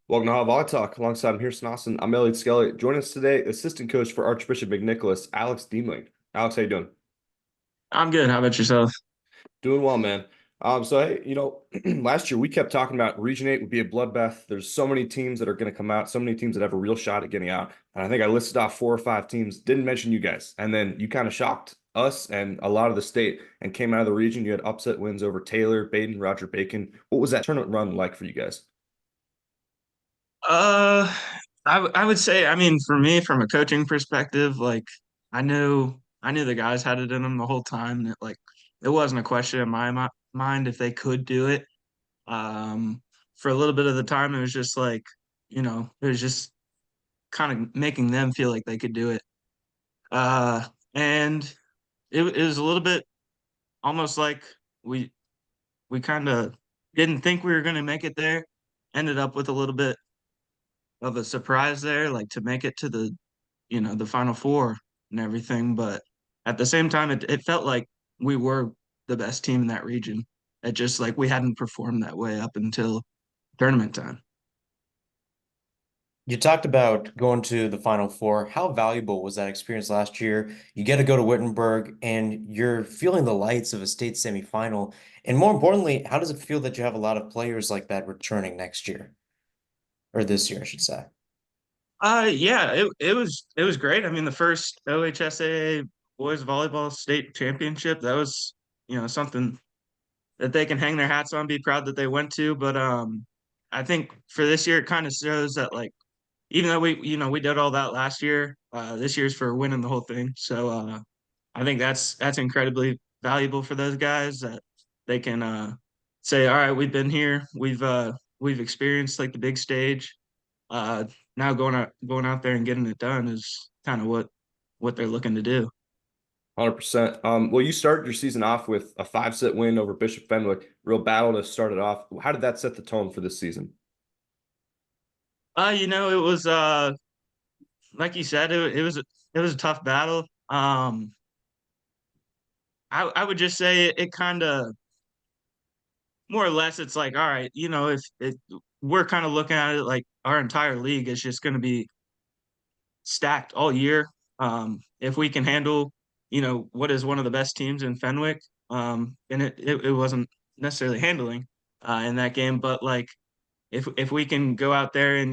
Welcome to VolleyTalk. Alongside Pearson Austin, I'm Elliot Skelly. Join us today, assistant coach for Archbishop McNicholas, Alex Deimling. Alex, how you doing? I'm good. How about yourself? Doing well, man. Hey, last year we kept talking about Region 8 would be a bloodbath. There's so many teams that are going to come out, so many teams that have a real shot at getting out. And I think I listed off four or five teams, didn't mention you guys. And then you kind of shocked us and a lot of the state and came out of the region. You had upset wins over Taylor, Baden, Roger Bacon. What was that tournament run like for you guys? Uh, I would say, I mean, for me, from a coaching perspective, like I knew the guys had it in them the whole time. That like it wasn't a question in my mind if they could do it. For a little bit of the time, it was just like, it was just kind of making them feel like they could do it. And it was a little bit almost like we we kind of didn't think we were going to make it there. Ended up with a little bit of a surprise there, like to make it to the final four and everything. But at the same time, it felt like we were the best team in that region. It just like we hadn't performed that way up until tournament time. You talked about going to the Final Four. How valuable was that experience last year? You get to go to Wittenberg and you're feeling the lights of a state semifinal. And more importantly, how does it feel that you have a lot of players like that returning next year or this year, I should say? Yeah, it was great. I mean, the first OHSAA boys volleyball state championship, that was, something that they can hang their hats on, be proud that they went to. But I think for this year, it kind of shows that like even though we did all that last year, this year's for winning the whole thing. So I think that's incredibly valuable for those guys that they can say, all right, we've been here, we've experienced like the big stage. Uh, Now going out there and getting it done is kind of what they're looking to do. 100%. Well, you started your season off with a five-set win over Bishop Fenwick. Real battle to start it off. How did that set the tone for this season? It was like you said, it was a tough battle. I would just say it kind of more or less it's like, all right, if we're kind of looking at it like our entire league is just going to be stacked all year. If we can handle, what is one of the best teams in Fenwick, and it wasn't necessarily handling in that game, but like if we can go out there and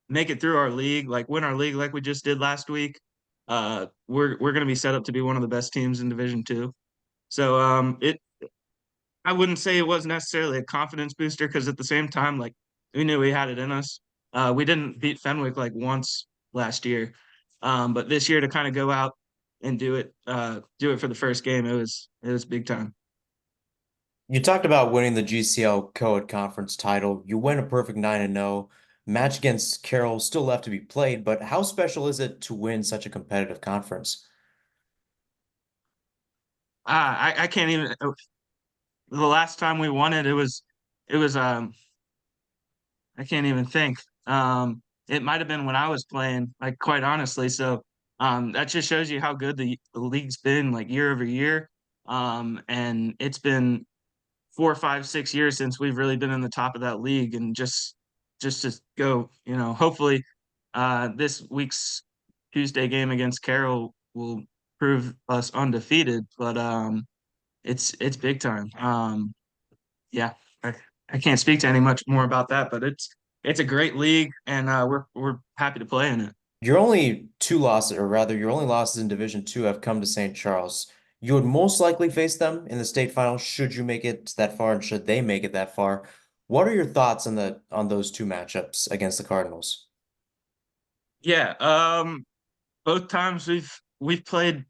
make it through our league, like win our league like we just did last week, we're going to be set up to be one of the best teams in Division Two. So it I wouldn't say it was necessarily a confidence booster because at the same time, like we knew we had it in us. We didn't beat Fenwick like once last year, but this year to kind of go out and do it for the first game, it was big time. You talked about winning the GCL Co-ed Conference title. You win a perfect 9-0. Match against Carroll still left to be played, but how special is it to win such a competitive conference? I can't even. The last time we won it, it was I can't even think. It might have been when I was playing, like quite honestly. So that just shows you how good the league's been like year over year. And it's been 4, 5, 6 years since we've really been in the top of that league, and just to go, hopefully this week's Tuesday game against Carroll will prove us undefeated. But it's big time. Yeah, I can't speak to any much more about that, but it's a great league, and we're happy to play in it. Your only two losses, or rather, your only losses in Division Two have come to St. Charles. You would most likely face them in the state final should you make it that far and should they make it that far. What are your thoughts on those two matchups against the Cardinals? Yeah, both times we've played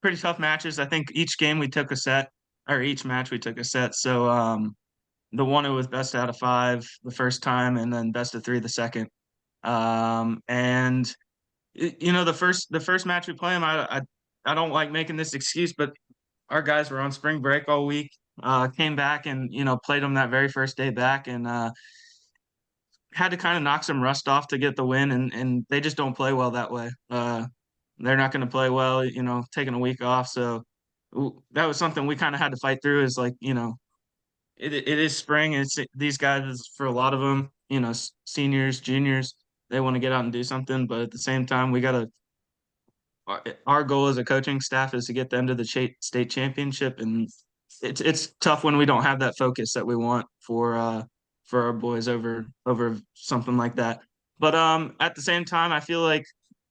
pretty tough matches. I think each game we took a set, or each match we took a set. So the one it was best out of five the first time, and then best of three the second. And the first match we play them, I don't like making this excuse, but our guys were on spring break all week. Came back and played them that very first day back, and had to kind of knock some rust off to get the win, and they just don't play well that way. They're not going to play well, taking a week off. So that was something we kind of had to fight through. Is like it is spring. And it's these guys for a lot of them. seniors, juniors, they want to get out and do something, but at the same time, we got to our goal as a coaching staff is to get them to the state championship, and it's tough when we don't have that focus that we want for our boys over something like that. But at the same time, I feel like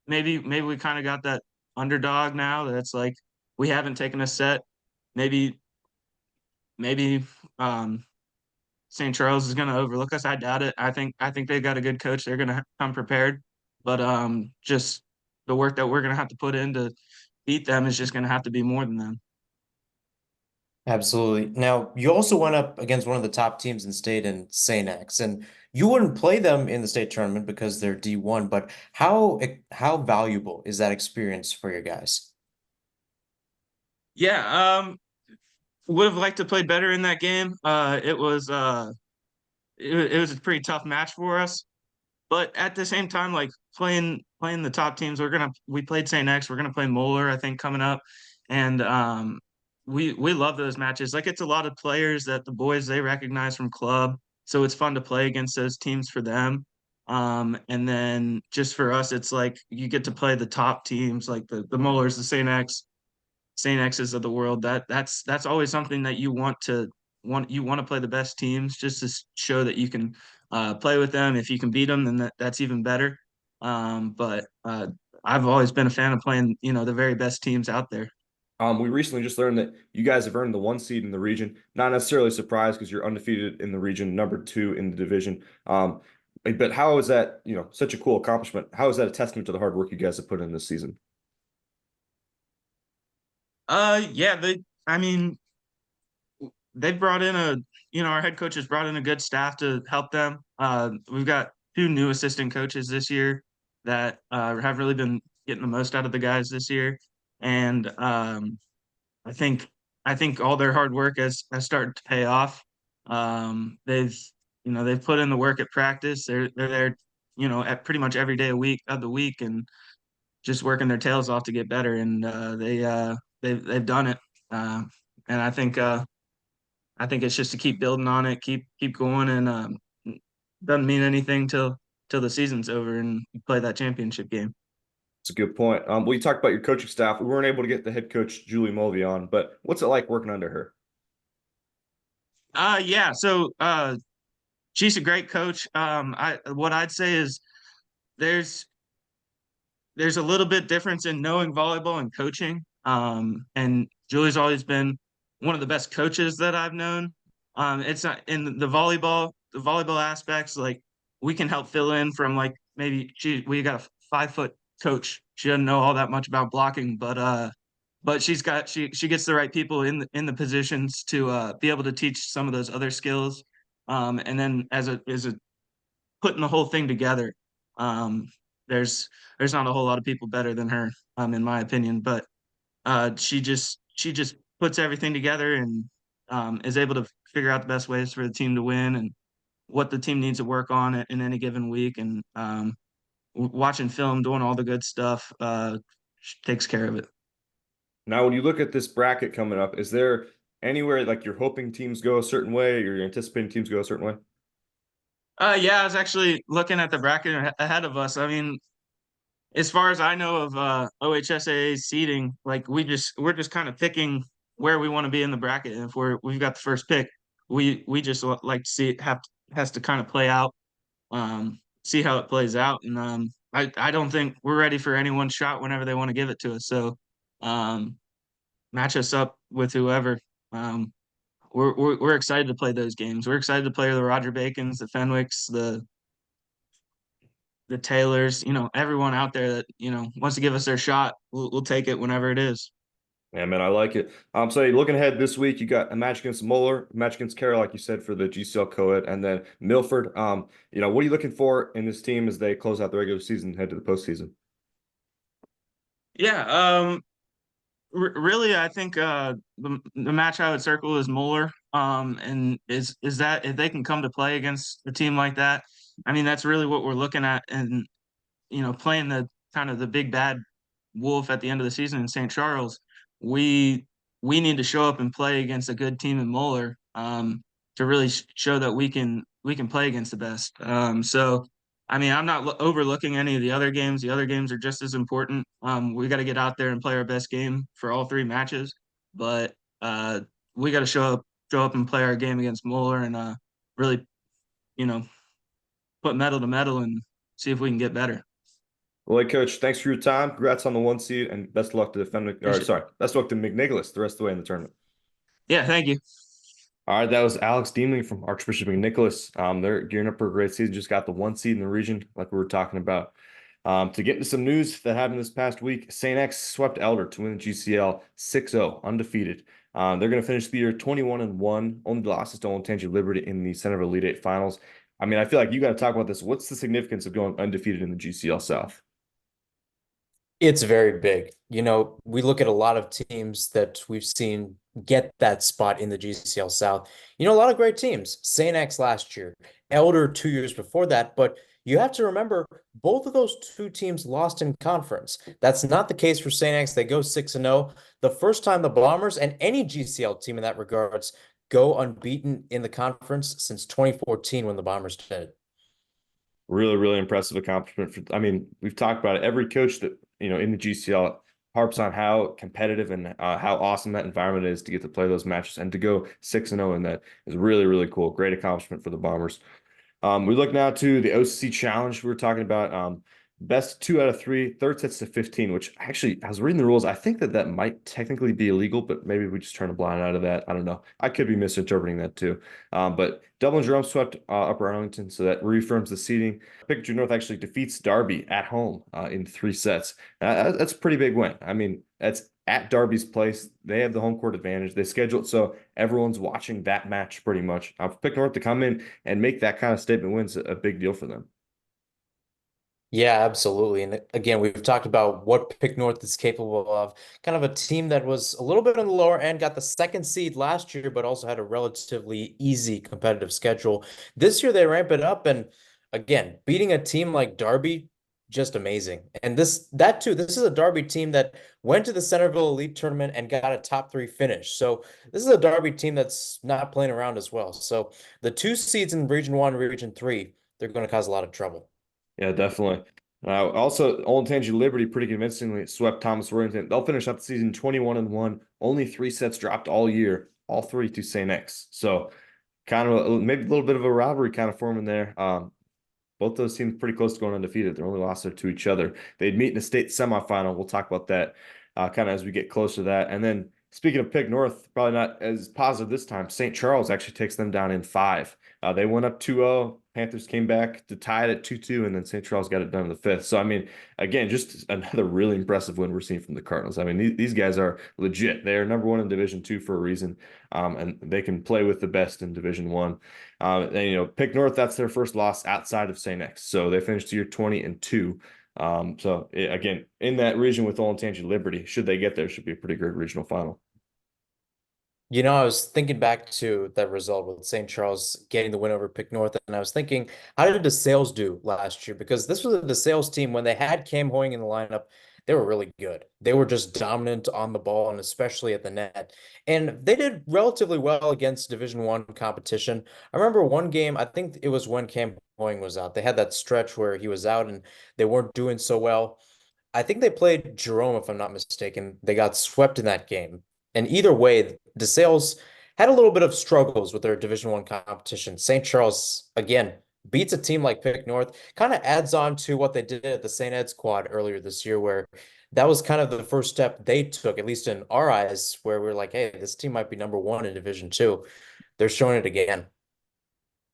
maybe we kind of got that underdog now. That's like we haven't taken a set. Maybe maybe St. Charles is going to overlook us. I doubt it. I think they've got a good coach. They're going to come prepared, but just the work that we're going to have to put in to beat them is just going to have to be more than them. Absolutely. Now, you also went up against one of the top teams in state in St. X, and you wouldn't play them in the state tournament because they're D1, but how valuable is that experience for your guys? Yeah, would have liked to play better in that game. It was a pretty tough match for us. But at the same time, like playing the top teams, we played St. X, we're gonna play Moeller, I think, coming up. And we love those matches. Like it's a lot of players that the boys they recognize from club. So it's fun to play against those teams for them. And then just for us, it's like you get to play the top teams like the Moellers, the St. X's of the world. That's always something that you want to play the best teams just to show that you can play with them. If you can beat them, then that's even better. But I've always been a fan of playing, the very best teams out there. We recently just learned that you guys have earned the 1 seed in the region. Not necessarily surprised because you're undefeated in the region, number 2 in the division. But how is that, such a cool accomplishment? How is that a testament to the hard work you guys have put in this season? Yeah, I mean, they brought in our head coach has brought in a good staff to help them. We've got 2 new assistant coaches this year that have really been getting the most out of the guys this year. And I think I think all their hard work has started to pay off. They've put in the work at practice. They're there, at pretty much every day of the week and just working their tails off to get better. And they've done it. And I think it's just to keep building on it, keep going, and doesn't mean anything till the season's over and you play that championship game. It's a good point. Well, you talked about your coaching staff. We weren't able to get the head coach, Julie Mulvey, on, but what's it like working under her? Yeah, so she's a great coach. What I'd say is there's there's a little bit difference in knowing volleyball and coaching. And Julie's always been one of the best coaches that I've known. It's not in the volleyball aspects, like we can help fill in from like maybe we got a 5 foot coach. She doesn't know all that much about blocking, but she gets the right people in the positions to be able to teach some of those other skills. And then as a putting the whole thing together. Um, there's not a whole lot of people better than her, in my opinion. But she just puts everything together and is able to figure out the best ways for the team to win and what the team needs to work on in any given week. And watching film, doing all the good stuff, she takes care of it. Now, when you look at this bracket coming up, is there anywhere like you're hoping teams go a certain way or you're anticipating teams go a certain way? Yeah, I was actually looking at the bracket ahead of us. I mean, as far as I know of OHSAA seating, like we're just kind of picking where we want to be in the bracket. And if we've got the first pick, we just like to see it has to kind of play out, see how it plays out. And I don't think we're ready for anyone's shot whenever they want to give it to us. So um, match us up with whoever. Um, we're excited to play those games. We're excited to play the Roger Bacons, the Fenwicks, the Taylors, everyone out there that, wants to give us their shot, we'll take it whenever it is. Yeah, man, I like it. So looking ahead this week, you got a match against Moeller, a match against Carroll, like you said, for the GCL co-ed, and then Milford. What are you looking for in this team as they close out the regular season, head to the postseason? Yeah, really, I think the match I would circle is Moeller. And is that if they can come to play against a team like that, I mean, that's really what we're looking at, and playing the kind of the big bad wolf at the end of the season in St. Charles, we we need to show up and play against a good team in Moeller. to really show that we can play against the best. So I mean, I'm not overlooking any of the other games. The other games are just as important. We got to get out there and play our best game for all three matches, but we got to show up and play our game against Mueller and really, you know, put metal to metal and see if we can get better. Well, hey, Coach, thanks for your time. Congrats on the 1 seed, and best of luck to Appreciate it. best of luck to McNicholas the rest of the way in the tournament. Yeah, thank you. All right, that was Alex Deimling from Archbishop McNicholas. They're gearing up for a great season. Just got the 1 seed in the region, like we were talking about. To get into some news that happened this past week, St. X swept Elder to win the GCL 6-0, undefeated. They're going to finish the year 21-1. Only losses to Old Tangent Liberty in the Centerville Elite Eight finals. I mean, I feel like you got to talk about this. What's the significance of going undefeated in the GCL South? It's very big. You know, we look at a lot of teams that we've seen get that spot in the GCL South. You know, a lot of great teams. St. X last year, Elder 2 years before that, but you have to remember both of those two teams lost in conference. That's not the case for St. X. They go 6-0. The first time the Bombers and any GCL team in that regards go unbeaten in the conference since 2014 when the Bombers did it. Really, really impressive accomplishment. I mean, we've talked about it. Every coach that, in the GCL harps on how competitive and how awesome that environment is to get to play those matches and to go 6-0 in that is really, really cool. Great accomplishment for the Bombers. We look now to the OCC Challenge we were talking about. Best 2 out of 3, third sets to 15, which actually, I was reading the rules. I think that might technically be illegal, but maybe we just turn a blind eye to that. I don't know. I could be misinterpreting that too. But Dublin Jerome swept Upper Arlington, so that reaffirms the seeding. Picture North actually defeats Derby at home in 3 sets. That's a pretty big win. I mean, that's at Derby's place. They have the home court advantage. They schedule it so everyone's watching that match pretty much. Pick North to come in and make that kind of statement wins a big deal for them. Yeah, absolutely. And again, we've talked about what Pick North is capable of. Kind of a team that was a little bit on the lower end, got the second seed last year, but also had a relatively easy competitive schedule. This year they ramp it up, and again, beating a team like Derby, just amazing. And this is a Derby team that went to the Centerville Elite Tournament and got a top 3 finish. So this is a Derby team that's not playing around as well. So the 2 seeds in Region 1, Region 3, they're going to cause a lot of trouble. Yeah, definitely. Also, Old Tangent Liberty pretty convincingly swept Thomas Worthington. They'll finish up the season 21-1. Only 3 sets dropped all year, all 3 to St. X. So kind of maybe a little bit of a rivalry kind of forming there. Both those teams pretty close to going undefeated. Their only loss are to each other. They'd meet in the state semifinal. We'll talk about that kind of as we get closer to that. And then speaking of Pick North, probably not as positive this time. St. Charles actually takes them down in 5. They went up 2-0. Panthers came back to tie it at 2-2, and then St. Charles got it done in the 5th. So, I mean, again, just another really impressive win we're seeing from the Cardinals. I mean, these guys are legit. They are #1 in Division II for a reason, and they can play with the best in Division I. And, Pick North, that's their first loss outside of St. X. So they finished the year 20-2. Again, in that region with Old Tangent Liberty, should they get there, should be a pretty great regional final. You know, I was thinking back to that result with St. Charles getting the win over Pick North, and I was thinking, how did DeSales do last year? Because this was a DeSales team when they had Cam Hoying in the lineup, they were really good. They were just dominant on the ball and especially at the net. And they did relatively well against Division I competition. I remember one game, I think it was when Cam Hoying was out. They had that stretch where he was out and they weren't doing so well. I think they played Jerome, if I'm not mistaken. They got swept in that game. And either way, DeSales had a little bit of struggles with their Division I competition. St. Charles, again, beats a team like Pick North, kind of adds on to what they did at the St. Ed squad earlier this year, where that was kind of the first step they took, at least in our eyes, where we're like, hey, this team might be #1 in Division II. They're showing it again.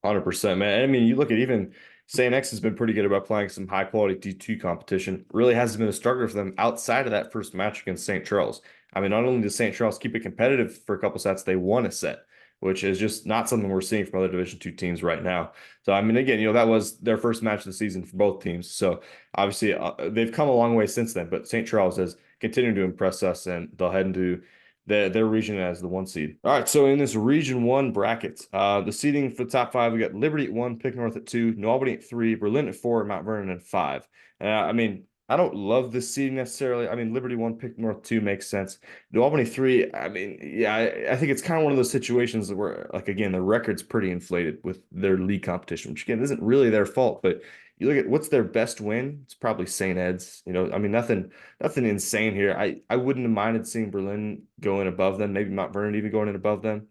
100%, man. I mean, you look at even St. X has been pretty good about playing some high quality D2 competition. Really hasn't been a struggle for them outside of that first match against St. Charles. I mean, not only does St. Charles keep it competitive for a couple sets, they won a set, which is just not something we're seeing from other Division II teams right now. So, I mean, again, that was their first match of the season for both teams. So, obviously, they've come a long way since then. But St. Charles has continued to impress us, and they'll head into their region as the 1 seed. All right, so in this Region 1 bracket, the seeding for the top 5, we got Liberty at 1, Pick North at 2, New Albany at 3, Berlin at 4, Mount Vernon at 5. I mean, I don't love this seeding necessarily. I mean, Liberty 1, Pick North 2 makes sense. New Albany 3, I mean, yeah, I think it's kind of one of those situations where, like, again, the record's pretty inflated with their league competition, which again isn't really their fault. But you look at what's their best win, it's probably St. Ed's. I mean, nothing insane here. I wouldn't have minded seeing Berlin going above them, maybe Mount Vernon even going in above them.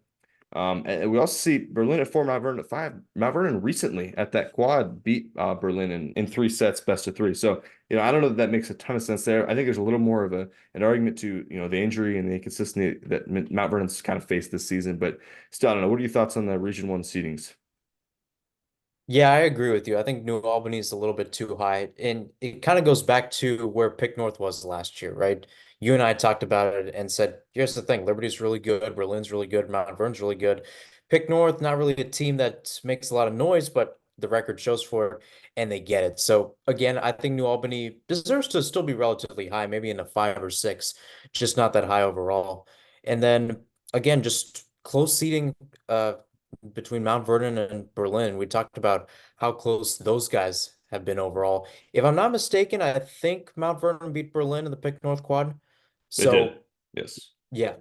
And we also see Berlin at 4, Mount Vernon at 5. Mount Vernon recently at that quad beat Berlin in 3 sets, best of 3. So, I don't know that makes a ton of sense there. I think there's a little more of an argument to, the injury and the inconsistency that Mount Vernon's kind of faced this season. But still, I don't know. What are your thoughts on the Region 1 seedings? Yeah, I agree with you. I think New Albany is a little bit too high. And it kind of goes back to where Pick North was last year, right? You and I talked about it and said, here's the thing, Liberty's really good, Berlin's really good, Mount Vernon's really good. Pick North, not really a team that makes a lot of noise, but the record shows for it, and they get it. So again, I think New Albany deserves to still be relatively high, maybe in a 5 or 6, just not that high overall. And then again, just close seating between Mount Vernon and Berlin. We talked about how close those guys have been overall. If I'm not mistaken, I think Mount Vernon beat Berlin in the Pick North quad. They did. So Yes. yeah.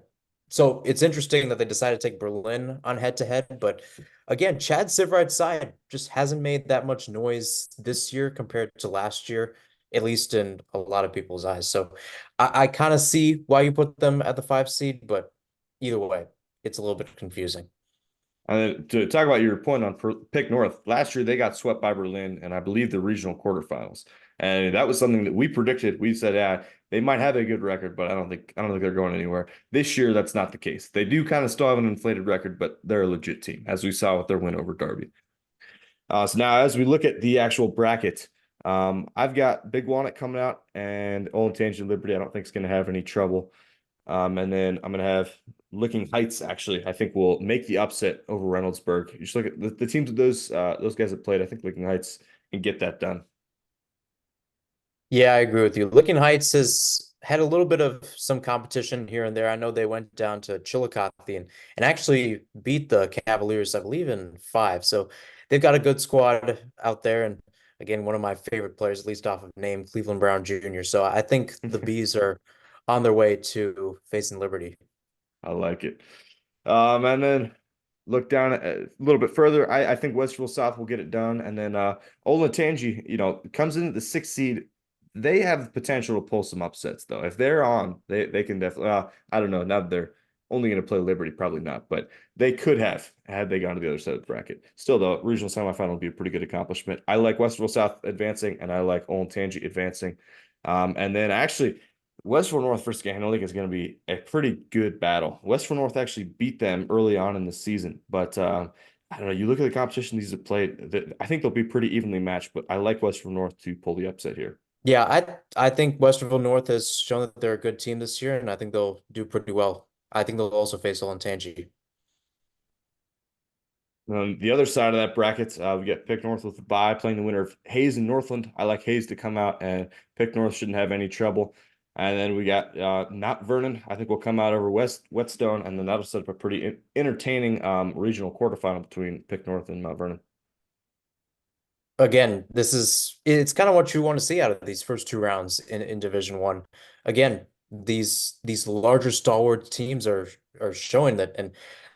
So it's interesting that they decided to take Berlin on head to head, but again, Chad Siveright's side just hasn't made that much noise this year compared to last year, at least in a lot of people's eyes. So I kind of see why you put them at the 5 seed, but either way, it's a little bit confusing. And then to talk about your point on Pick North, last year they got swept by Berlin, and I believe the regional quarterfinals. And that was something that we predicted. We said, yeah, they might have a good record, but I don't think they're going anywhere. This year, that's not the case. They do kind of still have an inflated record, but they're a legit team, as we saw with their win over Derby. So now, as we look at the actual bracket, I've got Big Walnut coming out, and Olentangy Liberty. I don't think it's going to have any trouble. And then I'm going to have Licking Heights, actually, I think will make the upset over Reynoldsburg. You just look at the teams that those guys have played. I think Licking Heights can get that done. Yeah, I agree with you. Licking Heights has had a little bit of some competition here and there. I know they went down to Chillicothe and actually beat the Cavaliers, I believe, in 5. So they've got a good squad out there. And again, one of my favorite players, at least off of name, Cleveland Brown Jr. So I think the Bees are on their way to facing Liberty. I like it. And then look down a little bit further. I think Westerville South will get it done. And then Olentangy, comes in at the 6th seed. They have the potential to pull some upsets, though. If they're on, they can definitely. I don't know. Now that they're only going to play Liberty, probably not, but they could have had they gone to the other side of the bracket. Still, though, regional semifinal would be a pretty good accomplishment. I like Westerville South advancing, and I like Olentangy advancing. And then actually, Western North versus Gahanna Lake is going to be a pretty good battle. Western North actually beat them early on in the season, but I don't know. You look at the competition these have played, I think they'll be pretty evenly matched, but I like Western North to pull the upset here. Yeah, I think Westerville North has shown that they're a good team this year, and I think they'll do pretty well. I think they'll also face Olentangy. On the other side of that bracket, we get Pick North with the bye, playing the winner of Hayes and Northland. I like Hayes to come out, and Pick North shouldn't have any trouble. And then we got Mount Vernon. I think will come out over Whetstone, and then that'll set up a pretty entertaining regional quarterfinal between Pick North and Mount Vernon. Again, it's kind of what you want to see out of these first 2 rounds in Division One. Again, these larger stalwart teams are showing that. And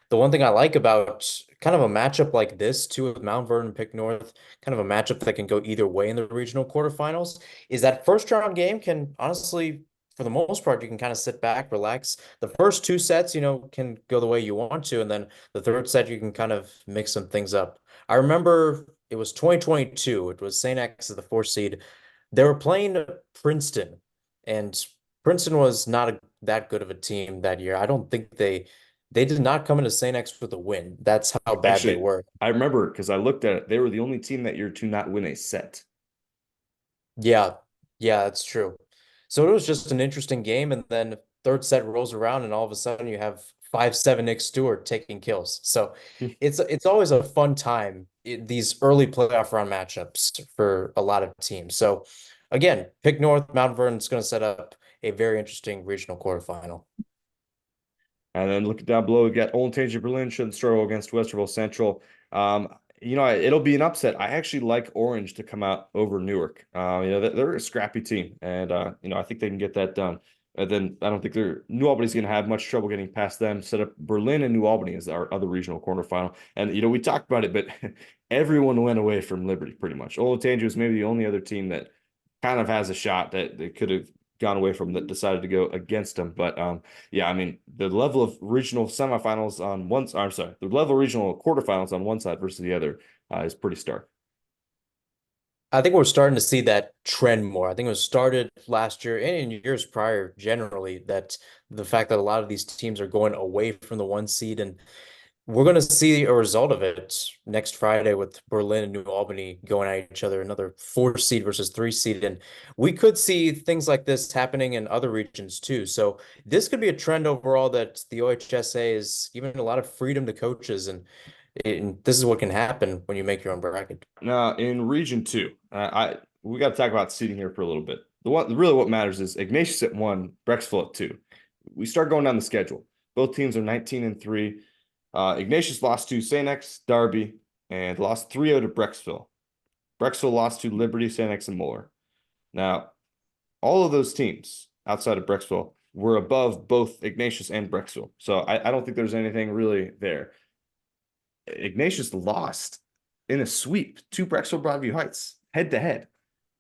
the one thing I like about kind of a matchup like this too, with Mount Vernon Pick North, kind of a matchup that can go either way in the regional quarterfinals, is that first round game can honestly, for the most part, you can kind of sit back, relax. The first 2 sets, can go the way you want to, and then the third set you can kind of mix some things up. I remember it was 2022. It was St. X as the 4th seed. They were playing Princeton, and Princeton was not that good of a team that year. I don't think they did not come into St. X with a win. That's how bad they Actually, were. I remember because I looked at it. They were the only team that year to not win a set. Yeah, yeah, that's true. So it was just an interesting game, and then third set rolls around, and all of a sudden you have 5-7 Nick Stewart taking kills. So it's always a fun time, these early playoff round matchups for a lot of teams. So again, pick North, Mount Vernon's going to set up a very interesting regional quarterfinal. And then looking down below, we got Olentangy Berlin shouldn't struggle against Westerville Central. It'll be an upset. I actually like Orange to come out over Newark. They're a scrappy team, and I think they can get that done. And then I don't think New Albany's going to have much trouble getting past them. Set up Berlin and New Albany as our other regional quarterfinal. And we talked about it, but everyone went away from Liberty pretty much. Olatanji was maybe the only other team that kind of has a shot that they could have gone away from that decided to go against them. But yeah, I mean, the level of regional semifinals on one, I'm sorry, the level of regional quarterfinals on one side versus the other is pretty stark. I think we're starting to see that trend more. I think it was started last year and in years prior, generally, that the fact that a lot of these teams are going away from the one seed, and we're going to see a result of it next Friday with Berlin and New Albany going at each other, another 4 seed versus 3 seed. And we could see things like this happening in other regions too. So this could be a trend overall that the OHSA is giving a lot of freedom to coaches. And this is what can happen when you make your own bracket. Now in Region 2, we got to talk about seeding here for a little bit. Really what matters is Ignatius at 1, Brecksville at 2. We start going down the schedule. Both teams are 19-3. Ignatius lost to St. X, Darby, and lost 3-0 to Brecksville. Brecksville lost to Liberty, St. X, and Moeller. Now, all of those teams outside of Brecksville were above both Ignatius and Brecksville. So I don't think there's anything really there. Ignatius lost in a sweep to Brecksville Broadview Heights head to head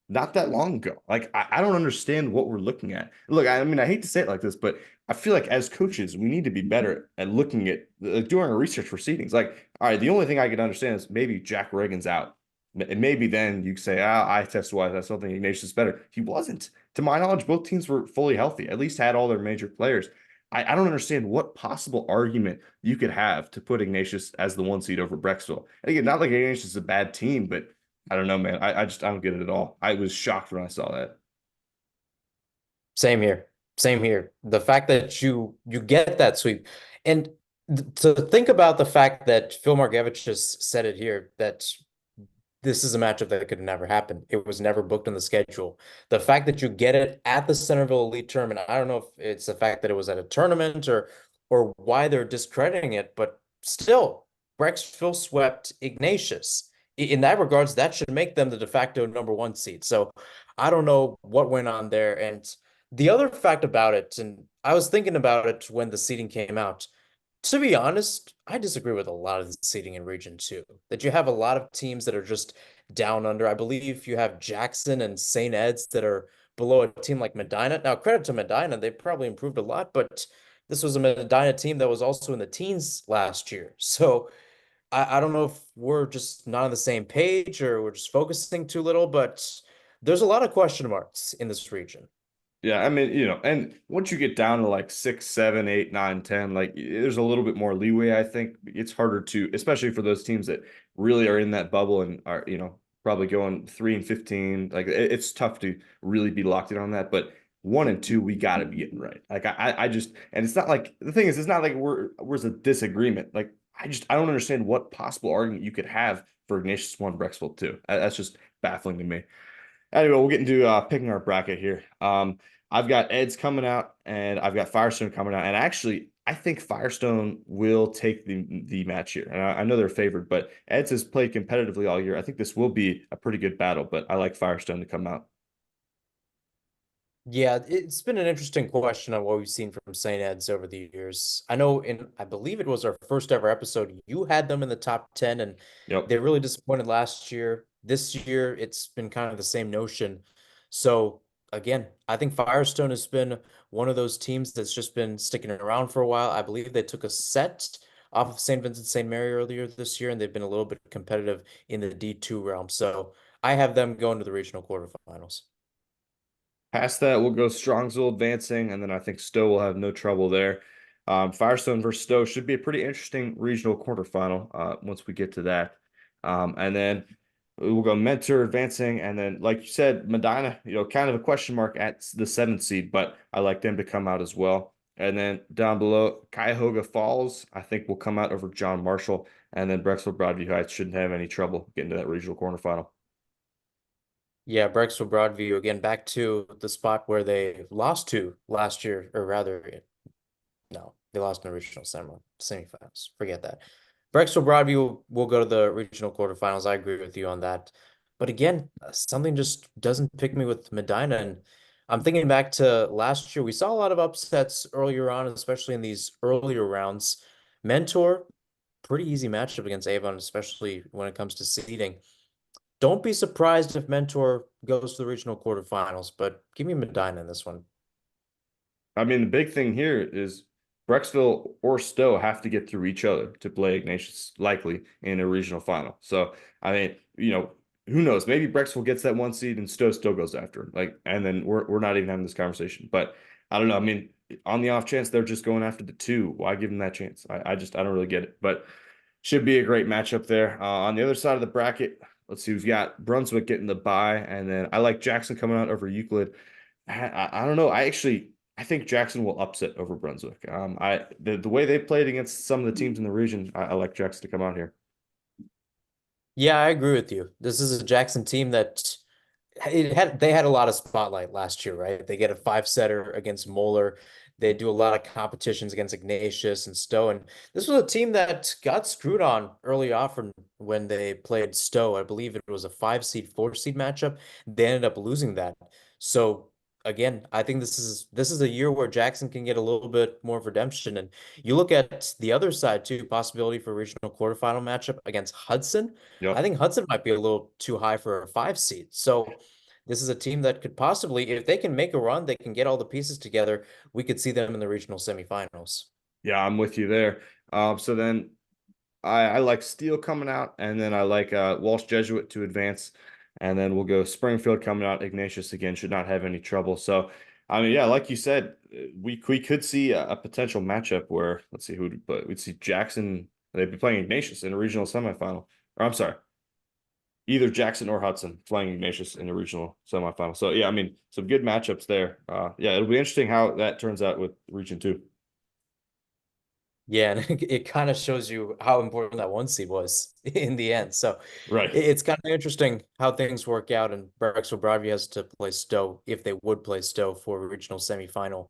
not that long ago. Like, I don't understand what we're looking at. Look, I mean, I hate to say it like this, but I feel like as coaches, we need to be better at looking at doing our research for seedings. Like, all right, the only thing I can understand is maybe Jack Reagan's out. And maybe then you say, I test wise, I still think Ignatius is better. He wasn't. To my knowledge, both teams were fully healthy, at least had all their major players. I don't understand what possible argument you could have to put Ignatius as the 1 seed over Brecksville. And again, not like Ignatius is a bad team, but I don't know, man. I don't get it at all. I was shocked when I saw that. Same here. Same here. The fact that you get that sweep, and to think about the fact that Phil Margevich just said it here, that this is a matchup that could never happen. It was never booked in the schedule. The fact that you get it at the Centerville Elite Tournament, I don't know if it's the fact that it was at a tournament or why they're discrediting it, but still, Brecksville swept Ignatius. In that regards, that should make them the de facto #1 seed. So I don't know what went on there. And the other fact about it, and I was thinking about it when the seeding came out, to be honest, I disagree with a lot of the seeding in Region 2. That you have a lot of teams that are just down under. I believe you have Jackson and St. Ed's that are below a team like Medina. Now, credit to Medina, they probably improved a lot, but this was a Medina team that was also in the teens last year. So I don't know if we're just not on the same page or we're just focusing too little, but there's a lot of question marks in this region. Yeah, I mean, and once you get down to like 6, 7, 8, 9, 10, like there's a little bit more leeway, I think. It's harder to, especially for those teams that really are in that bubble and are, probably going 3-15. Like it's tough to really be locked in on that. But 1 and 2, we got to be getting right. Like I just, and it's not like the thing is, it's not like we're a disagreement. Like I don't understand what possible argument you could have for Ignatius 1, Brecksville 2. That's just baffling to me. Anyway, we'll get into picking our bracket here. I've got Ed's coming out, and I've got Firestone coming out. And actually, I think Firestone will take the match here. And I know they're favored, but Ed's has played competitively all year. I think this will be a pretty good battle, but I like Firestone to come out. Yeah, it's been an interesting question on what we've seen from St. Ed's over the years. I believe it was our first ever episode, you had them in the top 10, and Yep. they really disappointed last year. This year, it's been kind of the same notion. So again, I think Firestone has been one of those teams that's just been sticking around for a while. I believe they took a set off of St. Vincent St. Mary earlier this year, and they've been a little bit competitive in the D2 realm. So I have them going to the regional quarterfinals. Past that, we'll go Strongsville advancing, and then I think Stowe will have no trouble there. Firestone versus Stowe should be a pretty interesting regional quarterfinal once we get to that. And then we'll go Mentor advancing, and then, like you said, Medina, kind of a question mark at the 7th seed, but I like them to come out as well. And then down below, Cuyahoga Falls, I think will come out over John Marshall, and then Brecksville Broadview Heights shouldn't have any trouble getting to that regional quarterfinal. Yeah, Brecksville Broadview again back to the spot where they lost to last year, or rather, no, they lost in the regional semifinals. Forget that. Brexville Broadview will go to the regional quarterfinals. I agree with you on that. But again, something just doesn't pick me with Medina. And I'm thinking back to last year. We saw a lot of upsets earlier on, especially in these earlier rounds. Mentor, pretty easy matchup against Avon, especially when it comes to seeding. Don't be surprised if Mentor goes to the regional quarterfinals, but give me Medina in this one. I mean, the big thing here is Brecksville or Stowe have to get through each other to play Ignatius likely in a regional final. So, I mean, who knows? Maybe Brecksville gets that 1 seed and Stowe still goes after him. Like, and then we're not even having this conversation. But I don't know. I mean, on the off chance they're just going after the 2, why give them that chance? I don't really get it. But should be a great matchup there. On the other side of the bracket, let's see, we've got Brunswick getting the bye, and then I like Jackson coming out over Euclid. I don't know. I think Jackson will upset over Brunswick. The way they played against some of the teams in the region, I like Jackson to come out here. Yeah, I agree with you. This is a Jackson team that they had a lot of spotlight last year, right? They get a 5-setter against Moeller. They do a lot of competitions against Ignatius and Stowe. And this was a team that got screwed on early off from when they played Stowe. I believe it was a 5-seed, 4-seed matchup. They ended up losing that. So again, I think this is a year where Jackson can get a little bit more of redemption. And you look at the other side too, possibility for regional quarterfinal matchup against Hudson. I Yep. think Hudson might be a little too high for a 5-seed. So this is a team that could possibly, if they can make a run, they can get all the pieces together. We could see them in the regional semifinals. Yeah, I'm with you there. So then I like Steele coming out, and then I like Walsh Jesuit to advance, and then we'll go Springfield coming out. Ignatius again should not have any trouble. So, I mean, yeah, like you said, we could see a potential matchup where let's see but we'd see Jackson. They'd be playing Ignatius in a regional semifinal. Or I'm sorry, either Jackson or Hudson playing Ignatius in a regional semifinal. So yeah, I mean, some good matchups there. Yeah, it'll be interesting how that turns out with Region 2. Yeah, and it kind of shows you how important that 1-seed was in the end. So Right. it's kind of interesting how things work out. And Berksville Broadview has to play Stowe if they would play Stowe for a regional semifinal.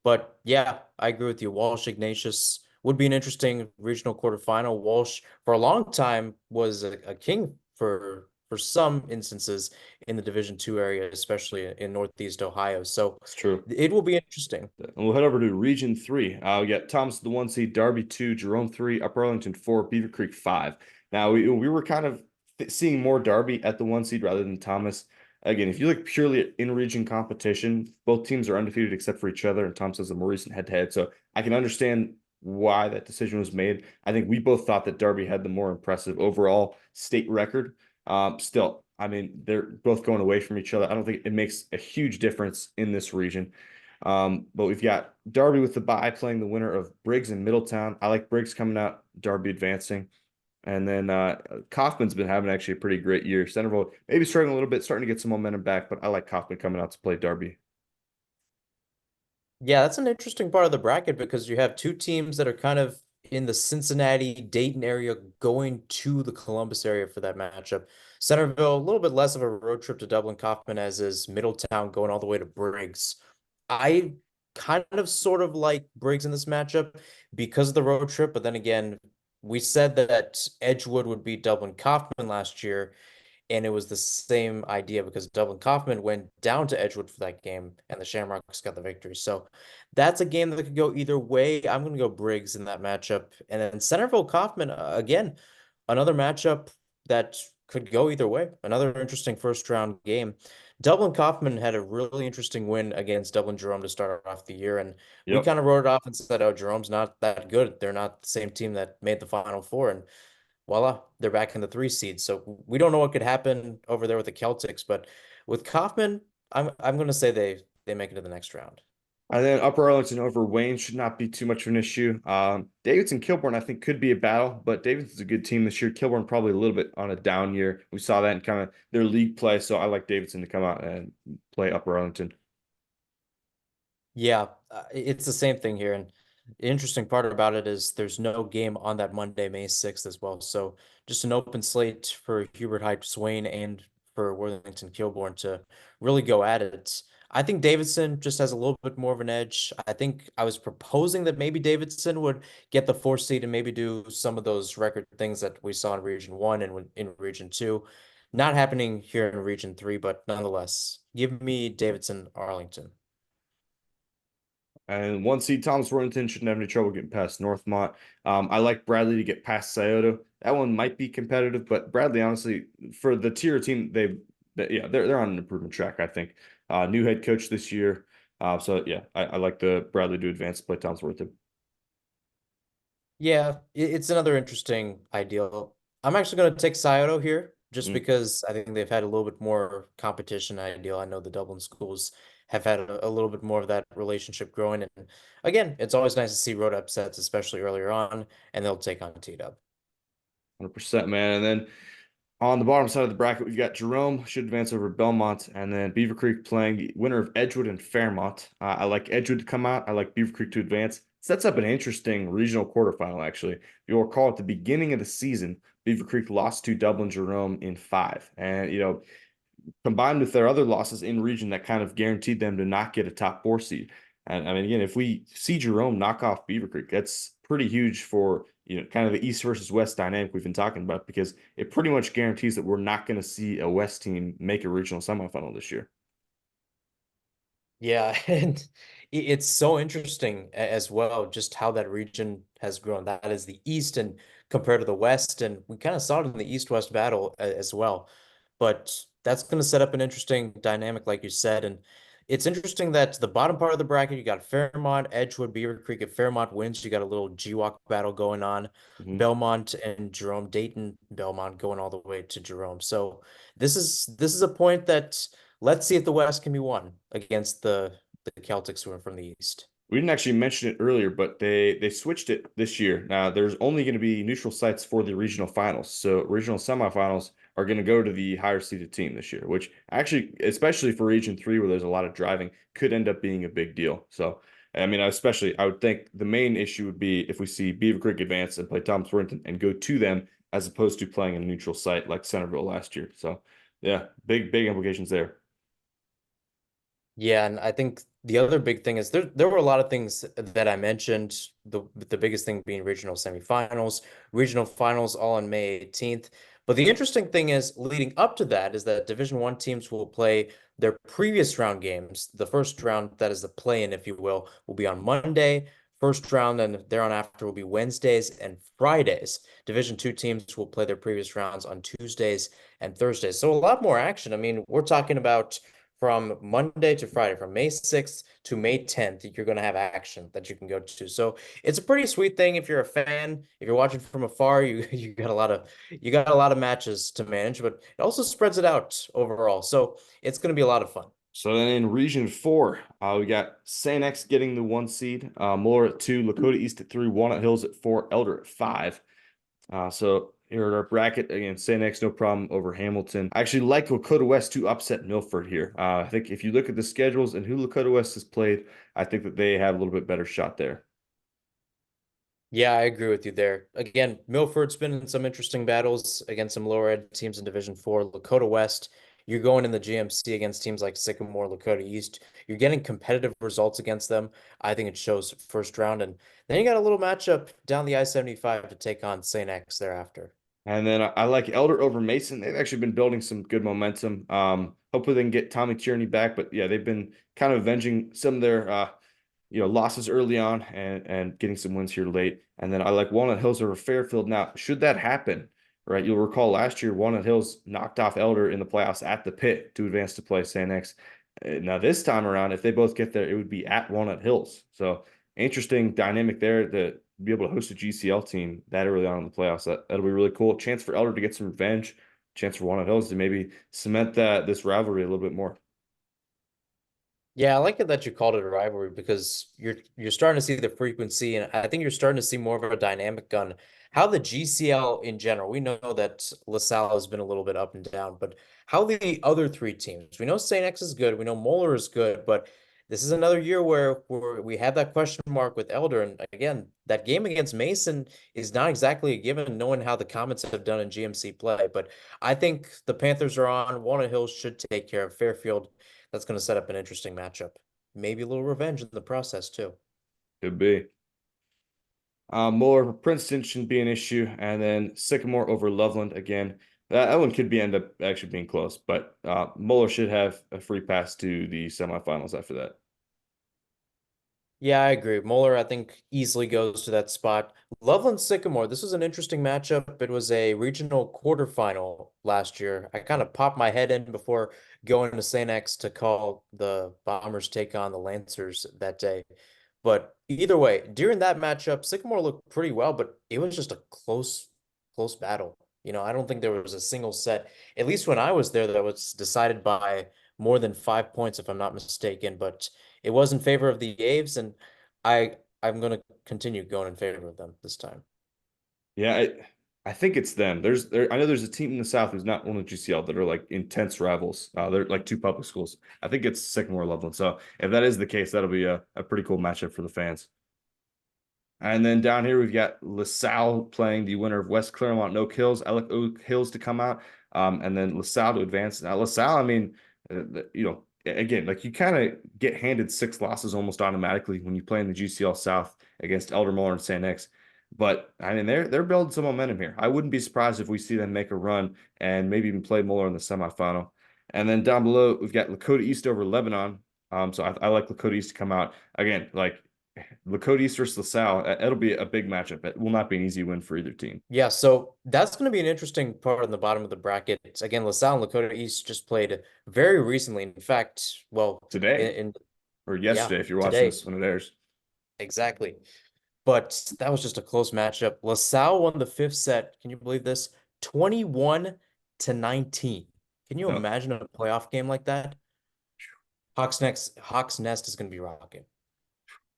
But yeah, I agree with you. Walsh Ignatius would be an interesting regional quarterfinal. Walsh, for a long time, was a king for some instances in the Division 2 area, especially in Northeast Ohio. So It's true. it will be interesting. And we'll head over to Region 3. We got Thomas the 1 seed, Darby 2, Jerome 3, Upper Arlington 4, Beaver Creek 5. Now we were kind of seeing more Darby at the 1 seed rather than Thomas. Again, if you look purely at in-region competition, both teams are undefeated except for each other, and Thomas has a more recent head-to-head. So I can understand why that decision was made. I think we both thought that Darby had the more impressive overall state record. Still, I mean, they're both going away from each other. I don't think it makes a huge difference in this region. But we've got Darby with the bye playing the winner of Briggs and Middletown. I like Briggs coming out, Darby advancing. And then Kaufman's been having actually a pretty great year. Centerville maybe struggling a little bit, starting to get some momentum back, but I like Kaufman coming out to play Darby. Yeah, that's an interesting part of the bracket because you have two teams that are kind of in the Cincinnati, Dayton area going to the Columbus area for that matchup. Centerville, a little bit less of a road trip to Dublin Kaufman as is Middletown going all the way to Briggs. I kind of sort of like Briggs in this matchup because of the road trip, but then again, we said that Edgewood would beat Dublin Kaufman last year, and it was the same idea because Dublin Kaufman went down to Edgewood for that game, and the Shamrocks got the victory. So that's a game that could go either way. I'm going to go Briggs in that matchup. And then Centerville Kaufman, again, another matchup that could go either way. Another interesting first round game. Dublin Kaufman had a really interesting win against Dublin Jerome to start off the year. And we Yep. kind of wrote it off and said, oh, Jerome's not that good. They're not the same team that made the Final Four. And voila, they're back in the 3 seed. So we don't know what could happen over there with the Celtics, but with Kaufman, I'm going to say they make it to the next round. And then Upper Arlington over Wayne should not be too much of an issue. Davidson Kilbourne, I think, could be a battle, but Davidson's a good team this year. Kilbourne probably a little bit on a down year. We saw that in kind of their league play, so I like Davidson to come out and play Upper Arlington. Yeah, it's the same thing here. And the interesting part about it is there's no game on that Monday, May 6th as well. So just an open slate for Hubert High Swain and for Worthington Kilbourne to really go at it. I think Davidson just has a little bit more of an edge. I think I was proposing that maybe Davidson would get the 4th seed and maybe do some of those record things that we saw in Region 1 and in Region 2. Not happening here in Region 3, but nonetheless, give me Davidson Arlington. And 1 seed Thomas Worthington shouldn't have any trouble getting past Northmont. I like Bradley to get past Scioto. That one might be competitive, but Bradley, honestly, for the tier team, they're on an improvement track, I think. New head coach this year. So yeah, I like the Bradley to advance to play Thomas Worthington. Yeah, it's another interesting ideal. I'm actually going to take Scioto here just because I think they've had a little bit more competition ideal. I know the Dublin schools have had a little bit more of that relationship growing. And again, it's always nice to see road upsets, especially earlier on, and they'll take on T-Dub. 100%, man. And then on the bottom side of the bracket, we've got Jerome should advance over Belmont, and then Beaver Creek playing the winner of Edgewood and Fairmont. I like Edgewood to come out. I like Beaver Creek to advance. Sets up an interesting regional quarterfinal, actually. If you'll recall, at the beginning of the season, Beaver Creek lost to Dublin Jerome in 5. And, combined with their other losses in region, that kind of guaranteed them to not get a top 4 seed. And I mean, again, if we see Jerome knock off Beaver Creek, that's pretty huge for, kind of the East versus West dynamic we've been talking about, because it pretty much guarantees that we're not going to see a West team make a regional semifinal this year. Yeah, and it's so interesting as well, just how that region has grown. That is the East and compared to the West, and we kind of saw it in the East-West battle as well. But that's going to set up an interesting dynamic, like you said. And it's interesting that the bottom part of the bracket, you got Fairmont, Edgewood, Beaver Creek. If Fairmont wins, you got a little GWalk battle going on. Belmont and Jerome, Dayton, Belmont going all the way to Jerome. So this is a point that let's see if the West can be won against the Celtics who are from the East. We didn't actually mention it earlier, but they switched it this year. Now there's only going to be neutral sites for the regional finals. So regional semifinals are going to go to the higher seeded team this year, which actually, especially for Region 3 where there's a lot of driving, could end up being a big deal. So I mean, I would think the main issue would be if we see Beaver Creek advance and play Thomas Worthington and go to them as opposed to playing a neutral site like Centerville last year. So yeah, big implications there. Yeah, and I think the other big thing is there were a lot of things that I mentioned. The biggest thing being regional semifinals, regional finals all on May 18th. But the interesting thing is leading up to that is that Division 1 teams will play their previous round games. The first round, that is the play-in, if you will be on Monday. First round and thereon after will be Wednesdays and Fridays. Division 2 teams will play their previous rounds on Tuesdays and Thursdays. So a lot more action. I mean, we're talking about from Monday to Friday, from May 6th to May 10th, you're going to have action that you can go to. So it's a pretty sweet thing if you're a fan. If you're watching from afar, you got a lot of matches to manage, but it also spreads it out overall. So it's going to be a lot of fun. So then in Region 4, we got St. X getting the 1 seed, Muller at 2, Lakota East at 3, Walnut Hills at 4, Elder at 5. So here at our bracket, again, St. X, no problem over Hamilton. I actually like Lakota West to upset Milford here. I think if you look at the schedules and who Lakota West has played, I think that they have a little bit better shot there. Yeah, I agree with you there. Again, Milford's been in some interesting battles against some lower ed teams in Division 4. Lakota West, you're going in the GMC against teams like Sycamore, Lakota East. You're getting competitive results against them. I think it shows first round. And then you got a little matchup down the I-75 to take on St. X thereafter. And then I like Elder over Mason. They've actually been building some good momentum. Hopefully they can get Tommy Tierney back. But yeah, they've been kind of avenging some of their losses early on and getting some wins here late. And then I like Walnut Hills over Fairfield. Now, should that happen, right? You'll recall last year Walnut Hills knocked off Elder in the playoffs at the Pit to advance to play St. X. Now this time around, if they both get there, it would be at Walnut Hills. So interesting dynamic there to be able to host a GCL team that early on in the playoffs. That'll be really cool. Chance for Elder to get some revenge. Chance for Walnut Hills to maybe cement this rivalry a little bit more. Yeah, I like it that you called it a rivalry because you're starting to see the frequency, and I think you're starting to see more of a dynamic on how the GCL in general. We know that LaSalle has been a little bit up and down, but how the other 3 teams. We know St. X is good, we know Moeller is good, but this is another year where we had that question mark with Elder. And again, that game against Mason is not exactly a given, knowing how the Comets have done in GMC play. But I think the Panthers are on. Walnut Hills should take care of Fairfield. That's going to set up an interesting matchup. Maybe a little revenge in the process, too. Could be. Muller, Princeton shouldn't be an issue, and then Sycamore over Loveland again. That one could end up actually being close, but Muller should have a free pass to the semifinals after that. Yeah, I agree. Moeller, I think, easily goes to that spot. Loveland Sycamore, this was an interesting matchup. It was a regional quarterfinal last year. I kind of popped my head in before going to St. X to call the Bombers take on the Lancers that day. But either way, during that matchup, Sycamore looked pretty well, but it was just a close battle. I don't think there was a single set, at least when I was there, that was decided by more than 5 points, if I'm not mistaken. But it was in favor of the Aves, and I'm going to continue going in favor of them this time. Yeah, I think it's them. I know there's a team in the South who's not one of GCL that are like intense rivals. They're like two public schools. I think it's Sycamore Loveland. So if that is the case, that'll be a pretty cool matchup for the fans. And then down here, we've got LaSalle playing the winner of West Claremont and Oak Hills. I like Oak Hills to come out, and then LaSalle to advance. Now, LaSalle, I mean, again, like you kind of get handed 6 losses almost automatically when you play in the GCL South against Elder Moore and St. X. But I mean, they're building some momentum here. I wouldn't be surprised if we see them make a run and maybe even play Moeller in the semifinal. And then down below, we've got Lakota East over Lebanon. So I like Lakota East to come out again. Like Lakota East versus LaSalle, it'll be a big matchup. It will not be an easy win for either team. Yeah, so that's going to be an interesting part in the bottom of the bracket. Again, LaSalle and Lakota East just played very recently. In fact, well, Today or yesterday, yeah, if you're watching today. this when it airs. Exactly. But that was just a close matchup. LaSalle won the fifth set. Can you believe this? 21-19. Can you No. imagine a playoff game like that? Hawks Nest is going to be rocking.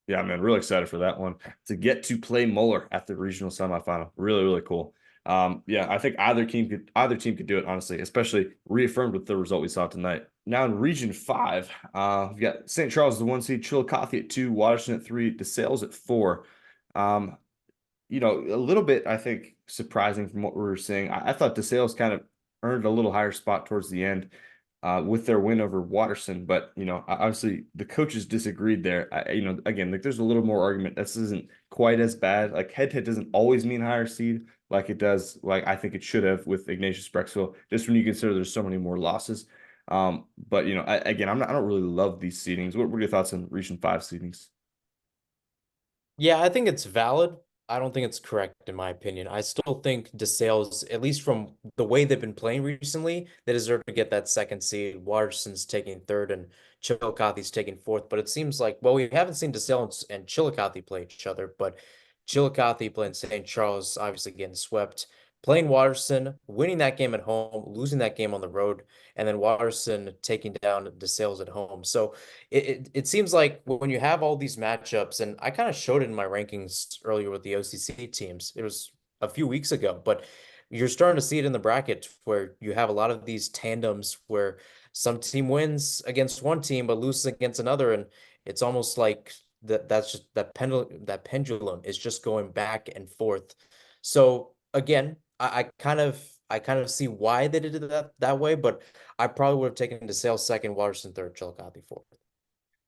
Yeah, man, really excited for that one to get to play Moeller at the regional semifinal. Really, really cool. Yeah, I think either team could do it, honestly, especially reaffirmed with the result we saw tonight. Now in Region 5, we've got St. Charles as the 1 seed, Chillicothe at 2, Waterston at 3, DeSales at 4. A little bit, I think, surprising from what we were seeing. I thought DeSales kind of earned a little higher spot towards the end with their win over Waterston. But, obviously the coaches disagreed there. Again, like there's a little more argument. This isn't quite as bad. Like head-to-head doesn't always mean higher seed like it does, like I think it should have with Ignatius Brecksville, just when you consider there's so many more losses. But, I don't really love these seedings. What are your thoughts on Region 5 seedings? Yeah, I think it's valid. I don't think it's correct in my opinion. I still think DeSales, at least from the way they've been playing recently, they deserve to get that second seed. Waterston's taking third and Chillicothe's taking fourth. But it seems like, well, we haven't seen DeSales and Chillicothe play each other, but Chillicothe playing St. Charles, obviously getting swept. Playing Waterston, winning that game at home, losing that game on the road, and then Waterston taking down DeSales at home. So it seems like when you have all these matchups, and I kind of showed it in my rankings earlier with the OCC teams, it was a few weeks ago, but you're starting to see it in the bracket where you have a lot of these tandems where some team wins against one team but loses against another, and it's almost like that's just that pendulum is just going back and forth. So again, I kind of see why they did it that way, but I probably would have taken DeSales second, Waterston third, Chillicothe fourth.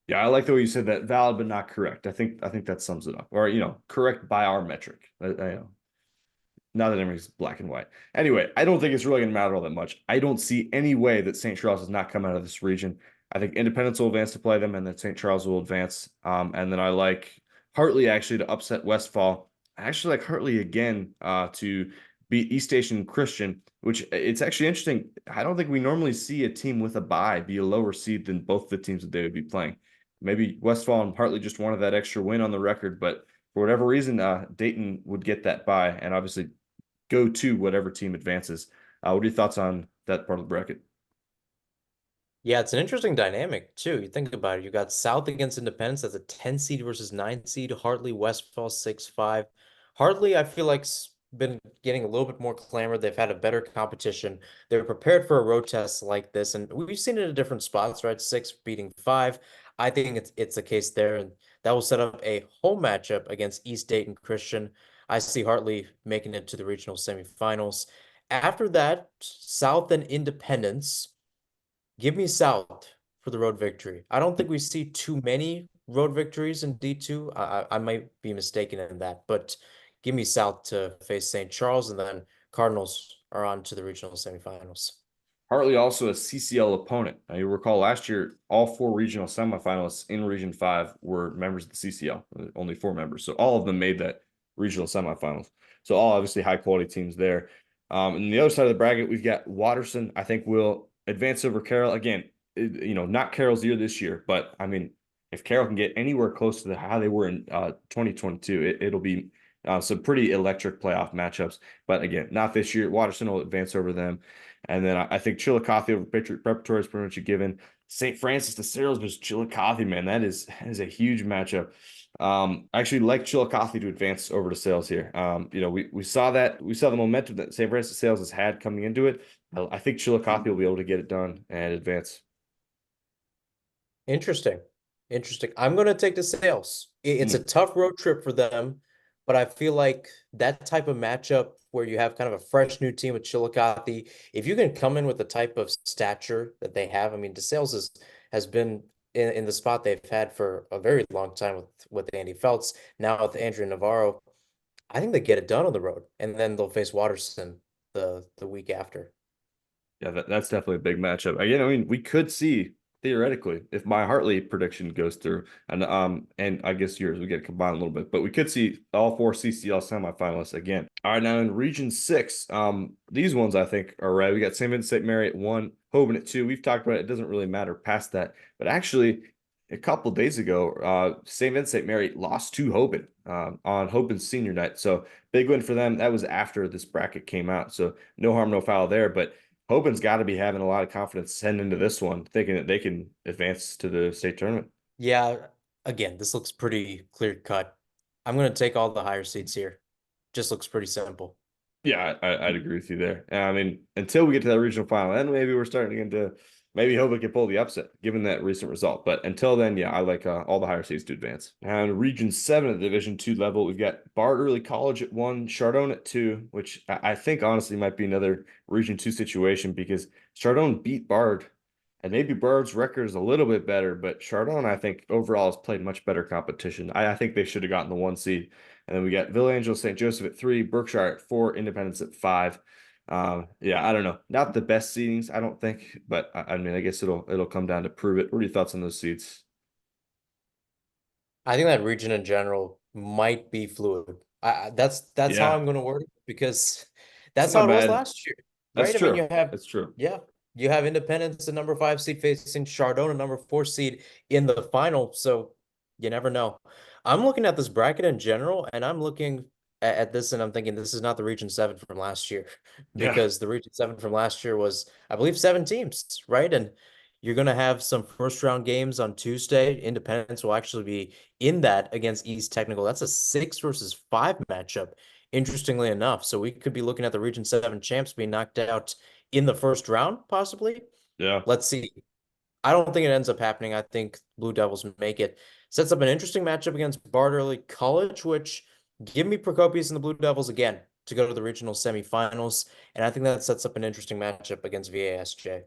Yeah, I like the way you said that. Valid but not correct. I think that sums it up. Or correct by our metric. Now that everything's black and white. Anyway, I don't think it's really going to matter all that much. I don't see any way that St. Charles does not come out of this region. I think Independence will advance to play them, and then St. Charles will advance. And then I like Hartley actually to upset Westfall. I actually like Hartley again to beat East Station Christian, which it's actually interesting. I don't think we normally see a team with a bye be a lower seed than both the teams that they would be playing. Maybe Westfall and Hartley just wanted that extra win on the record, but for whatever reason, Dayton would get that bye and obviously go to whatever team advances. What are your thoughts on that part of the bracket? Yeah, it's an interesting dynamic too. You think about it. You got South against Independence. That's a 10 seed versus 9 seed. Hartley, Westfall, 6-5. Hartley, I feel like been getting a little bit more clamor. They've had a better competition. They're prepared for a road test like this, and we've seen it in different spots, right? 6 beating 5. I think it's a case there, and that will set up a home matchup against East Dayton Christian. I see Hartley making it to the regional semifinals. After that, South and Independence. Give me South for the road victory. I don't think we see too many road victories in D2. I might be mistaken in that, but give me South to face St. Charles, and then Cardinals are on to the regional semifinals. Hartley also a CCL opponent. Now, you recall last year, all 4 regional semifinalists in Region 5 were members of the CCL, only 4 members. So all of them made that regional semifinals. So all obviously high quality teams there. And the other side of the bracket, we've got Watterson. I think will advance over Carroll. Again, not Carroll's year this year, but I mean, if Carroll can get anywhere close to how they were in 2022, it'll be some pretty electric playoff matchups. But again, not this year. Watterson will advance over them. And then I think Chillicothe over Patriot Preparatory is pretty much a given. St. Francis de Sales versus Chillicothe, man, that is a huge matchup. I actually like Chillicothe to advance over to Sales here. We saw the momentum that St. Francis de Sales has had coming into it. I think Chillicothe will be able to get it done and advance. Interesting. Interesting. I'm going to take the Sales. It's a tough road trip for them, but I feel like that type of matchup where you have kind of a fresh new team with Chillicothe, if you can come in with the type of stature that they have, I mean, DeSales has been in the spot they've had for a very long time with Andy Feltz, now with Andrew Navarro. I think they get it done on the road, and then they'll face Watterson the week after. Yeah, that's definitely a big matchup. Again, I mean, we could see theoretically if my Hartley prediction goes through, and I guess yours we get combined a little bit, but we could see all 4 CCL semifinalists again. All right, now in Region 6, these ones I think are right. We got St. Vincent St. Mary at 1, Hoban at 2. We've talked about it. It doesn't really matter past that, but actually a couple days ago, St. Vincent St. Mary lost to Hoban on Hoban's senior night. So big win for them. That was after this bracket came out. So no harm, no foul there. But Hoban's got to be having a lot of confidence heading into this one, thinking that they can advance to the state tournament. Yeah, again, this looks pretty clear cut. I'm going to take all the higher seeds here. Just looks pretty simple. Yeah, I'd agree with you there. I mean, until we get to that regional final, then maybe we're starting to get into maybe Hoban can pull the upset given that recent result. But until then, yeah, I like all the higher seeds to advance. And Region 7 at the Division 2 level, we've got Bard Early College at 1, Chardon at 2, which I think honestly might be another Region 2 situation because Chardon beat Bard. And maybe Bard's record is a little bit better, but Chardon, I think, overall has played much better competition. I think they should have gotten the 1 seed. And then we got Villangelo St. Joseph at 3, Berkshire at 4, Independence at 5. Yeah, I don't know. Not the best seedings, I don't think, but I mean, I guess it'll come down to prove it. What are your thoughts on those seeds? I think that region in general might be fluid. That's how Yeah, I'm going to word it because it's that's how not it was bad. last year, That's right? I mean, true. That's true. you have Independence, the number 5 seed, facing Chardon, a number 4 seed in the final. So you never know. I'm looking at this bracket in general, and I'm looking at this, and I'm thinking this is not the Region 7 from last year Yeah. because the Region 7 from last year was, I believe, 7 teams, right? And you're going to have some first round games on Tuesday. Independence will actually be in that against East Technical. That's a 6 versus 5 matchup, interestingly enough. So we could be looking at the Region 7 champs being knocked out in the first round, possibly. Yeah. Let's see. I don't think it ends up happening. I think Blue Devils make it. Sets up an interesting matchup against Bard Early College, which give me Procopius and the Blue Devils again to go to the regional semifinals. And I think that sets up an interesting matchup against VASJ.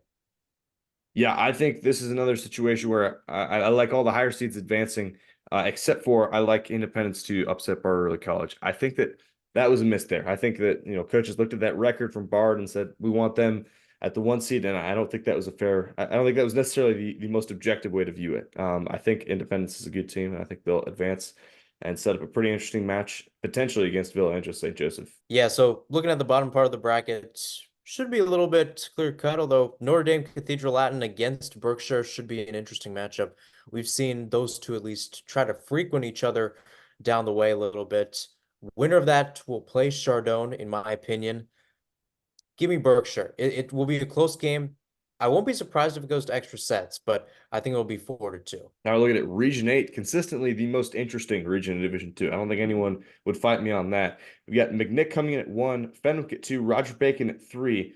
Yeah, I think this is another situation where I like all the higher seeds advancing, except for I like Independence to upset Bard Early College. I think that was a miss there. I think that coaches looked at that record from Bard and said we want them at the 1 seed, and I don't think that was a fair. I don't think that was necessarily the most objective way to view it. I think Independence is a good team, and I think they'll advance and set up a pretty interesting match potentially against Villangelo St. Joseph. Yeah, so looking at the bottom part of the bracket, should be a little bit clear cut, although Notre Dame Cathedral Latin against Berkshire should be an interesting matchup. We've seen those two at least try to frequent each other down the way a little bit. Winner of that will play Chardon, in my opinion. Give me Berkshire. It will be a close game. I won't be surprised if it goes to extra sets, but I think it'll be 4-2. Now we're looking at Region 8, consistently the most interesting region in Division 2. I don't think anyone would fight me on that. We got McNick coming in at 1, Fenwick at 2, Roger Bacon at 3,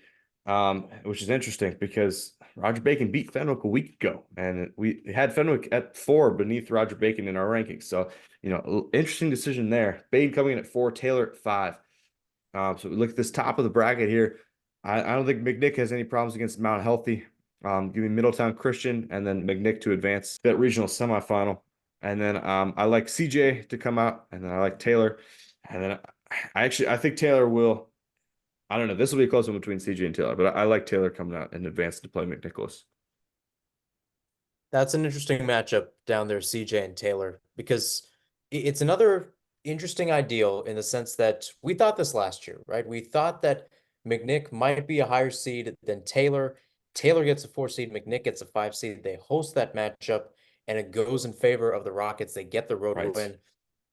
which is interesting because Roger Bacon beat Fenwick a week ago, and we had Fenwick at 4 beneath Roger Bacon in our rankings. So, interesting decision there. Bade coming in at 4, Taylor at 5. So we look at this top of the bracket here. I don't think McNick has any problems against Mount Healthy. Give me Middletown Christian and then McNick to advance that regional semifinal. And then I like CJ to come out, and then I like Taylor. And then I think Taylor will. I don't know. This will be a close one between CJ and Taylor, but I like Taylor coming out in advance to play McNicholas. That's an interesting matchup down there, CJ and Taylor, because it's another interesting ideal in the sense that we thought this last year, right? We thought that McNick might be a higher seed than Taylor. Taylor gets a 4 seed, McNick gets a 5 seed. They host that matchup, and it goes in favor of the Rockets. They get the road Right. win.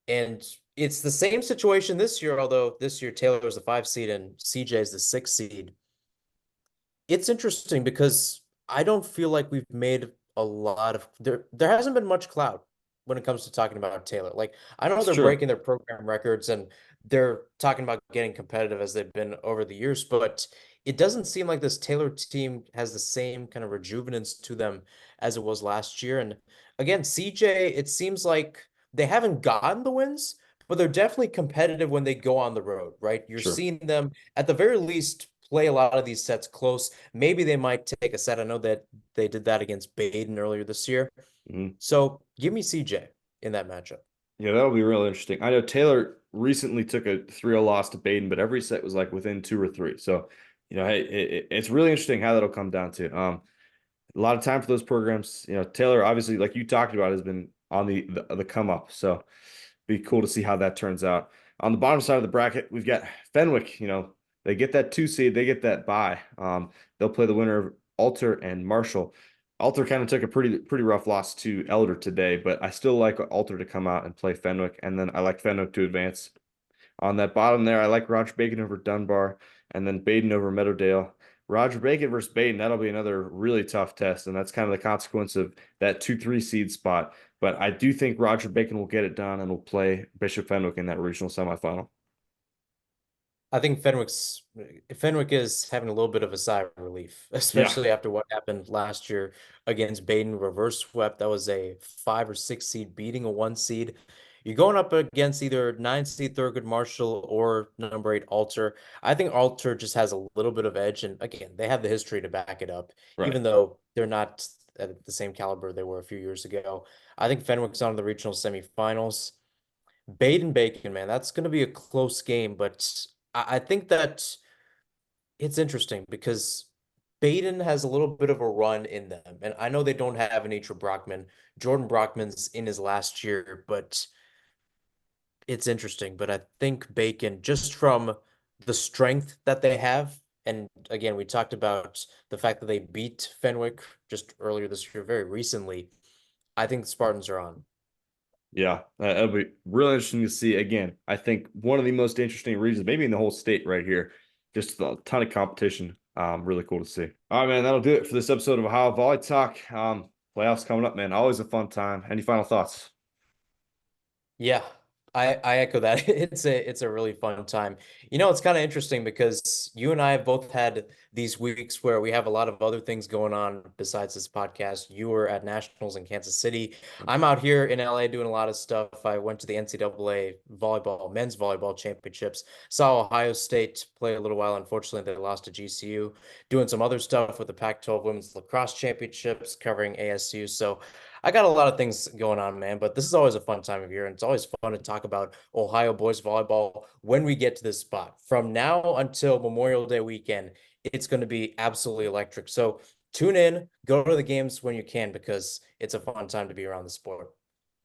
And it's the same situation this year, although this year Taylor is the 5 seed and CJ is the 6 seed. It's interesting because I don't feel like we've made a lot of there hasn't been much cloud when it comes to talking about Taylor. Like I know It's they're true. breaking their program records and they're talking about getting competitive as they've been over the years, but it doesn't seem like this Taylor team has the same kind of rejuvenance to them as it was last year. And again, CJ, it seems like they haven't gotten the wins, but they're definitely competitive when they go on the road, right? You're Sure. seeing them at the very least play a lot of these sets close. Maybe they might take a set. I know that they did that against Baden earlier this year. Mhm. So give me CJ in that matchup. Yeah, that'll be real interesting. I know Taylor recently took a 3-0 loss to Baden, but every set was like within 2 or 3. So, hey, it's really interesting how that'll come down to. A lot of time for those programs. Taylor, obviously, like you talked about, has been on the come up. So be cool to see how that turns out. On the bottom side of the bracket, we've got Fenwick. They get that 2 seed, they get that bye. They'll play the winner of Alter and Marshall. Alter kind of took a pretty rough loss to Elder today, but I still like Alter to come out and play Fenwick, and then I like Fenwick to advance. On that bottom there, I like Roger Bacon over Dunbar, and then Baden over Meadowdale. Roger Bacon versus Baden, that'll be another really tough test, and that's kind of the consequence of that 2-3 seed spot. But I do think Roger Bacon will get it done and will play Bishop Fenwick in that regional semifinal. I think Fenwick is having a little bit of a sigh of relief, Yeah, especially after what happened last year against Baden, reverse swept. That was a 5 or 6 seed beating a 1 seed. You're going up against either 9 seed Thurgood Marshall or number 8 Alter. I think Alter just has a little bit of edge, and again, they have the history to back it up, right. even though they're not at the same caliber they were a few years ago. I think Fenwick's on the regional semifinals. Baden Bacon, man, that's going to be a close game, but I think that it's interesting because Baden has a little bit of a run in them. And I know they don't have Anitra Brockman. Jordan Brockman's in his last year, but it's interesting. But I think Bacon, just from the strength that they have, and again, we talked about the fact that they beat Fenwick just earlier this year, very recently. I think the Spartans are on. Yeah, that'll be really interesting to see. Again, I think one of the most interesting regions, maybe in the whole state right here. Just a ton of competition. Really cool to see. All right, man, that'll do it for this episode of Ohio Volley Talk. Playoffs coming up, man. Always a fun time. Any final thoughts? Yeah, I echo that. It's a really fun time. It's kind of interesting because you and I have both had these weeks where we have a lot of other things going on besides this podcast. You were at nationals in Kansas City. I'm out here in LA doing a lot of stuff. I went to the NCAA men's volleyball championships. Saw Ohio State play a little while. Unfortunately, they lost to GCU. Doing some other stuff with the Pac-12 women's lacrosse championships, covering ASU. So I got a lot of things going on, man, but this is always a fun time of year, and it's always fun to talk about Ohio boys volleyball when we get to this spot. From now until Memorial Day weekend, it's going to be absolutely electric. So tune in, go to the games when you can, because it's a fun time to be around the sport.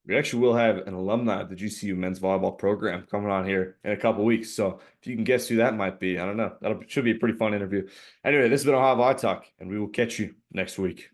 We actually will have an alumni of the GCU men's volleyball program coming on here in a couple weeks. So if you can guess who that might be, I don't know. Should be a pretty fun interview. Anyway, this has been Ohio Volley Talk, and we will catch you next week.